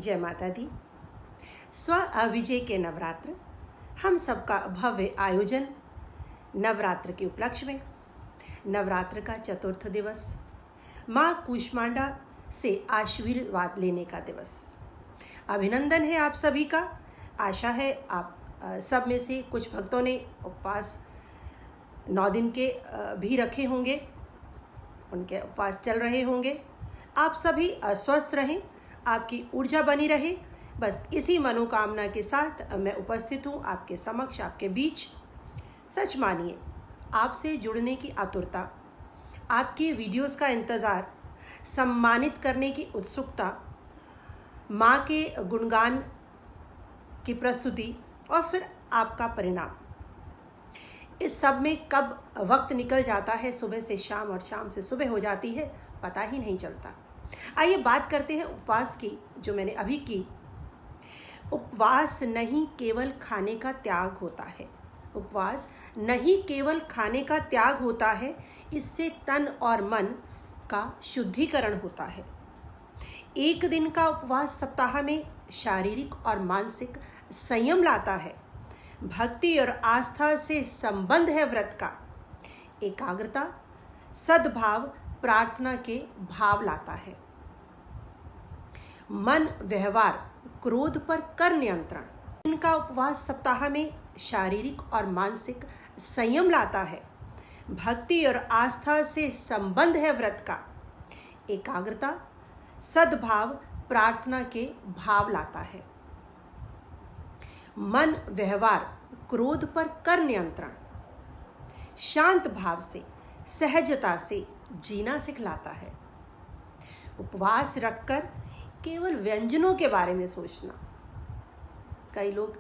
जय माता दी। स्व विजय के नवरात्र हम सबका भव्य आयोजन नवरात्र के उपलक्ष्य में, नवरात्र का चतुर्थ दिवस, माँ कूष्मांडा से आशीर्वाद लेने का दिवस। अभिनंदन है आप सभी का। आशा है आप सब में से कुछ भक्तों ने उपवास 9 दिन के भी रखे होंगे, उनके उपवास चल रहे होंगे। आप सभी स्वस्थ रहें, आपकी ऊर्जा बनी रहे, बस इसी मनोकामना के साथ मैं उपस्थित हूँ आपके समक्ष, आपके बीच। सच मानिए, आपसे जुड़ने की आतुरता, आपकी वीडियोस का इंतज़ार, सम्मानित करने की उत्सुकता, माँ के गुणगान की प्रस्तुति और फिर आपका परिणाम, इस सब में कब वक्त निकल जाता है, सुबह से शाम और शाम से सुबह हो जाती है, पता ही नहीं चलता। आइए बात करते हैं उपवास की, जो मैंने अभी की। उपवास नहीं केवल खाने का त्याग होता है। उपवास नहीं केवल खाने का त्याग होता है, इससे तन और मन का शुद्धिकरण होता है। एक दिन का उपवास सप्ताह में शारीरिक और मानसिक संयम लाता है। भक्ति और आस्था से संबंध है व्रत का। एकाग्रता, सद्भाव, प्रार्थना के भाव लाता है। मन व्यवहार, क्रोध पर कर नियंत्रण। इनका उपवास सप्ताह में शारीरिक और मानसिक संयम लाता है। भक्ति और आस्था से संबंध है व्रत का। एकाग्रता, सद्भाव, प्रार्थना के भाव लाता है। मन व्यवहार, क्रोध पर कर नियंत्रण। शांत भाव से, सहजता से जीना सिखलाता है। उपवास रखकर केवल व्यंजनों के बारे में सोचना। कई लोग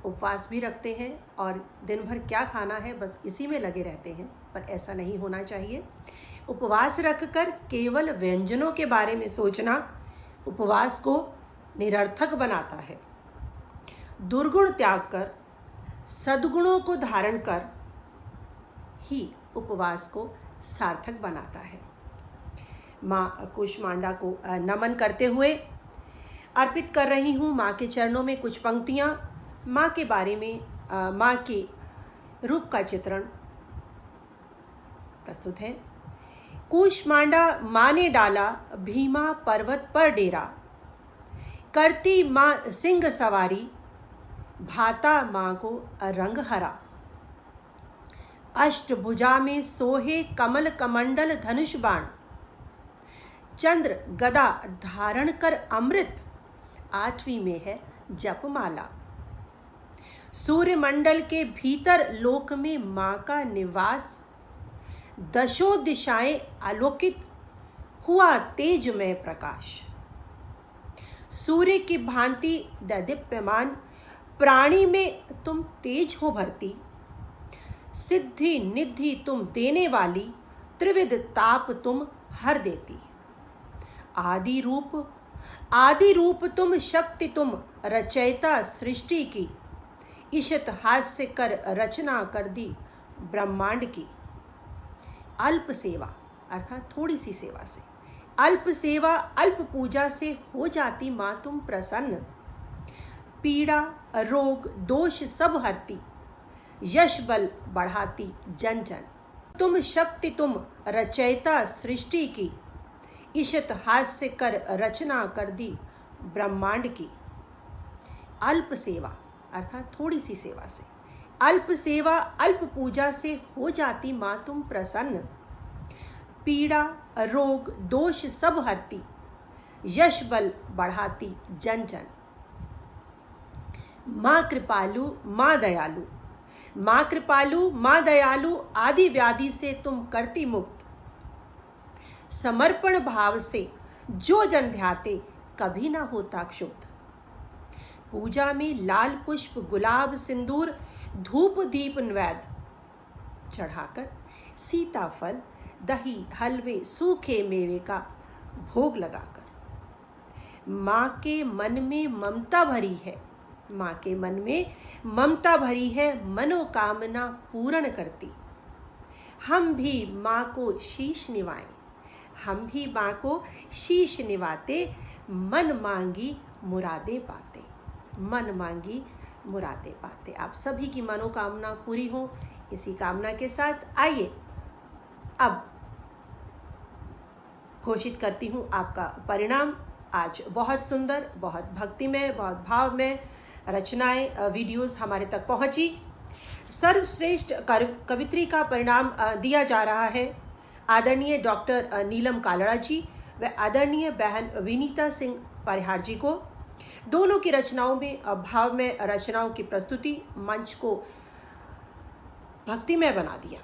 उपवास भी रखते हैं और दिन भर क्या खाना है बस इसी में लगे रहते हैं, पर ऐसा नहीं होना चाहिए। उपवास रखकर केवल व्यंजनों के बारे में सोचना उपवास को निरर्थक बनाता है। दुर्गुण त्याग कर सद्गुणों को धारण कर ही उपवास को सार्थक बनाता है। माँ कूष्मांडा को नमन करते हुए अर्पित कर रही हूँ माँ के चरणों में कुछ पंक्तियाँ। माँ के बारे में, माँ के रूप का चित्रण प्रस्तुत है। कूष्मांडा माँ ने डाला भीमा पर्वत पर डेरा, करती माँ सिंह सवारी, भाता माँ को रंग हरा। अष्टभुजा में सोहे कमल कमंडल धनुष बाण, चंद्र गदा धारण कर अमृत, 8वीं में है जपमाला। सूर्यमंडल के भीतर लोक में माँ का निवास, दशों दिशाएं आलोकित, हुआ तेजमय प्रकाश। सूर्य की भांति दैदीप्यमान, प्राणी में तुम तेज हो भरती, सिद्धि निधि तुम देने वाली, त्रिविध ताप तुम हर देती। आदि रूप तुम, शक्ति तुम, रचयिता सृष्टि की, ईशत हास्य कर रचना कर दी ब्रह्मांड की। अल्प सेवा अर्थात थोड़ी सी सेवा से, अल्प सेवा अल्प पूजा से हो जाती माँ तुम प्रसन्न। पीड़ा रोग दोष सब हरती, यश बल बढ़ाती जन जन। तुम शक्ति तुम, रचयिता सृष्टि की, ईशत हास्य कर रचना कर दी ब्रह्मांड की। अल्प सेवा अर्थात थोड़ी सी सेवा से, अल्प सेवा अल्प पूजा से हो जाती माँ तुम प्रसन्न। पीड़ा रोग दोष सब हरती, यश बल बढ़ाती जन जन। माँ कृपालु माँ दयालु, माँ कृपालु माँ दयालु, आदि व्याधि से तुम करती मुक्त। समर्पण भाव से जो जन ध्याते, कभी ना होता क्षुब्ध। पूजा में लाल पुष्प गुलाब सिंदूर, धूप दीप नैवेद्य चढ़ाकर, सीताफल दही हलवे सूखे मेवे का भोग लगाकर। माँ के मन में ममता भरी है, माँ के मन में ममता भरी है, मनोकामना पूर्ण करती। हम भी माँ को शीश निवाएं, हम भी माँ को शीश निवाते, मन मांगी मुरादें पाते, मन मांगी मुरादें पाते। आप सभी की मनोकामना पूरी हो, इसी कामना के साथ आइए अब घोषित करती हूँ आपका परिणाम। आज बहुत सुंदर, बहुत भक्तिमय, बहुत भावमय रचनाएं, वीडियोस हमारे तक पहुँची। सर्वश्रेष्ठ कवित्री का परिणाम दिया जा रहा है आदरणीय डॉक्टर नीलम कालड़ा जी व आदरणीय बहन विनीता सिंह परिहार जी को। दोनों की रचनाओं में भावमय रचनाओं की प्रस्तुति मंच को भक्तिमय बना दिया।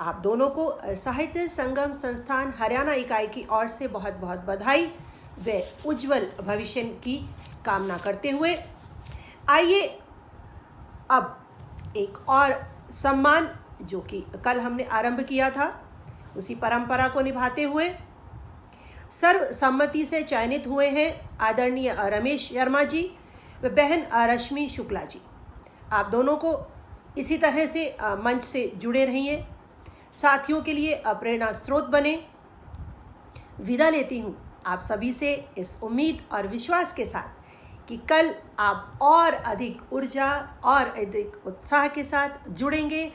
आप दोनों को साहित्य संगम संस्थान हरियाणा इकाई की ओर से बहुत बहुत बधाई व उज्जवल भविष्य की कामना करते हुए आइए अब एक और सम्मान जो कि कल हमने आरंभ किया था, उसी परंपरा को निभाते हुए सर्वसम्मति से चयनित हुए हैं आदरणीय रमेश शर्मा जी व बहन रश्मि शुक्ला जी। आप दोनों को इसी तरह से मंच से जुड़े रहिए, साथियों के लिए प्रेरणा स्रोत बने। विदा लेती हूँ आप सभी से इस उम्मीद और विश्वास के साथ कि कल आप और अधिक ऊर्जा और अधिक उत्साह के साथ जुड़ेंगे